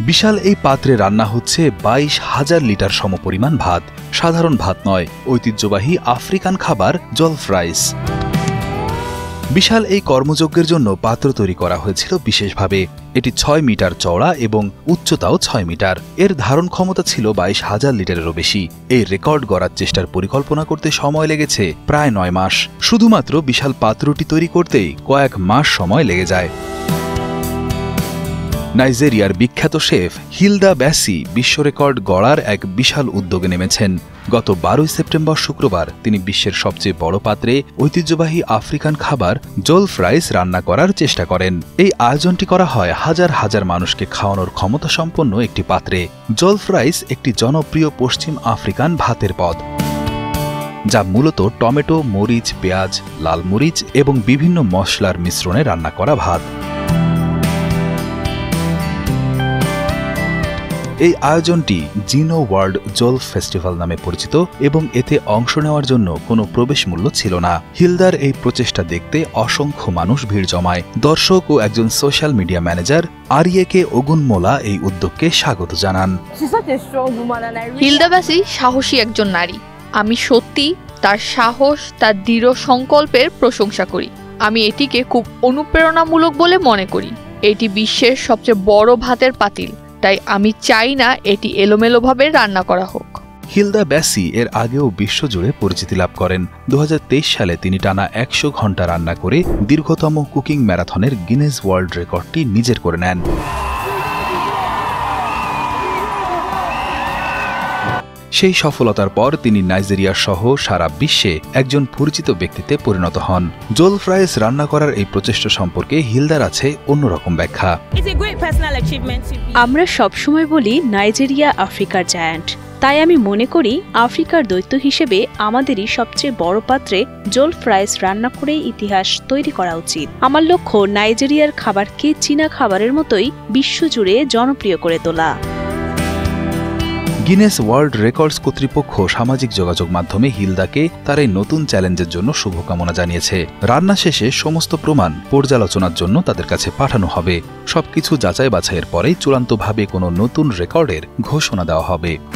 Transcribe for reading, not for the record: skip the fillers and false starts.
বিশাল এই পাত্রে রান্না হচ্ছে 22,000 লিটার সমপরিমাণ ভাত। সাধারণ ভাত নয়, ঐতিহ্যবাহী আফ্রিকান খাবার জলফ রাইস। বিশাল এই কর্মযজ্ঞের জন্য পাত্র তৈরি করা হয়েছিল বিশেষভাবে। এটি 6 মিটার চওড়া এবং উচ্চতাও 6 মিটার। এর ধারণ ক্ষমতা ছিল 22,000 লিটারেরও বেশি। এই রেকর্ড গড়ার চেষ্টার পরিকল্পনা করতে সময় লেগেছে প্রায় 9 মাস। শুধুমাত্র বিশাল পাত্রটি তৈরি করতেই কয়েক মাস সময় লেগে যায়। নাইজেরিয়ার বিখ্যাত শেফ হিলদা ব্যাসি বিশ্ব রেকর্ড গড়ার এক বিশাল উদ্যোগে নেমেছেন। গত 12 সেপ্টেম্বর শুক্রবার তিনি বিশ্বের সবচেয়ে বড় পাত্রে ঐতিহ্যবাহী আফ্রিকান খাবার জলফ রাইস রান্না করার চেষ্টা করেন। এই আয়োজনটি করা হয় হাজার হাজার মানুষকে খাওয়ানোর ক্ষমতা সম্পন্ন একটি পাত্রে। জলফ রাইস একটি জনপ্রিয় পশ্চিম আফ্রিকান ভাতের পদ, যা মূলত টমেটো, মরিচ, পেঁয়াজ, লাল মরিচ এবং বিভিন্ন মশলার মিশ্রণে রান্না করা ভাত। এই আয়োজনটি জিনো ওয়ার্ল্ড জলফ ফেস্টিভ্যাল নামে পরিচিত এবং এতে অংশ নেওয়ার জন্য কোনো প্রবেশ মূল্য ছিল না। হিলদার এই প্রচেষ্টা দেখতে অসংখ্য মানুষ ভিড় জমায়। দর্শক ও একজন সোশ্যাল মিডিয়া ম্যানেজার আরিয়েকে ওগুনমোলা এই উদ্যোগকে স্বাগত জানান। হিলদা ব্যাসি সাহসী একজন নারী। আমি সত্যি তার সাহস, তার দৃঢ় সংকল্পের প্রশংসা করি। আমি এটিকে খুব অনুপ্রেরণামূলক বলে মনে করি। এটি বিশ্বের সবচেয়ে বড় ভাতের পাতিল, তাই আমি চাই না এটি এলোমেলোভাবে রান্না করা হোক। হিলদা ব্যাসি এর আগেও বিশ্বজুড়ে পরিচিতি লাভ করেন। 2023 সালে তিনি টানা 100 ঘন্টা রান্না করে দীর্ঘতম কুকিং ম্যারাথনের গিনেস ওয়ার্ল্ড রেকর্ডটি নিজের করে নেন। সেই সফলতার পর তিনি নাইজেরিয়া সহ সারা বিশ্বে একজন পরিচিত ব্যক্তিতে পরিণত হন। জলফ রাইস রান্না করার এই প্রচেষ্টা সম্পর্কে হিলদার আছে অন্যরকম ব্যাখ্যা। আমরা সবসময় বলি নাইজেরিয়া আফ্রিকার জায়ান্ট, তাই আমি মনে করি আফ্রিকার দৈত্য হিসেবে আমাদেরই সবচেয়ে বড় পাত্রে জলফ রাইস রান্না করে ইতিহাস তৈরি করা উচিত। আমার লক্ষ্য নাইজেরিয়ার খাবারকে চীনা খাবারের মতোই বিশ্বজুড়ে জনপ্রিয় করে তোলা। গিনেস ওয়ার্ল্ড রেকর্ডস কর্তৃপক্ষ সামাজিক যোগাযোগ মাধ্যমে হিলদাকে তার এই নতুন চ্যালেঞ্জের জন্য শুভকামনা জানিয়েছে। রান্না শেষে সমস্ত প্রমাণ পর্যালোচনার জন্য তাদের কাছে পাঠানো হবে। সবকিছু যাচাই বাছাইয়ের পরেই চূড়ান্তভাবে কোনো নতুন রেকর্ডের ঘোষণা দেওয়া হবে।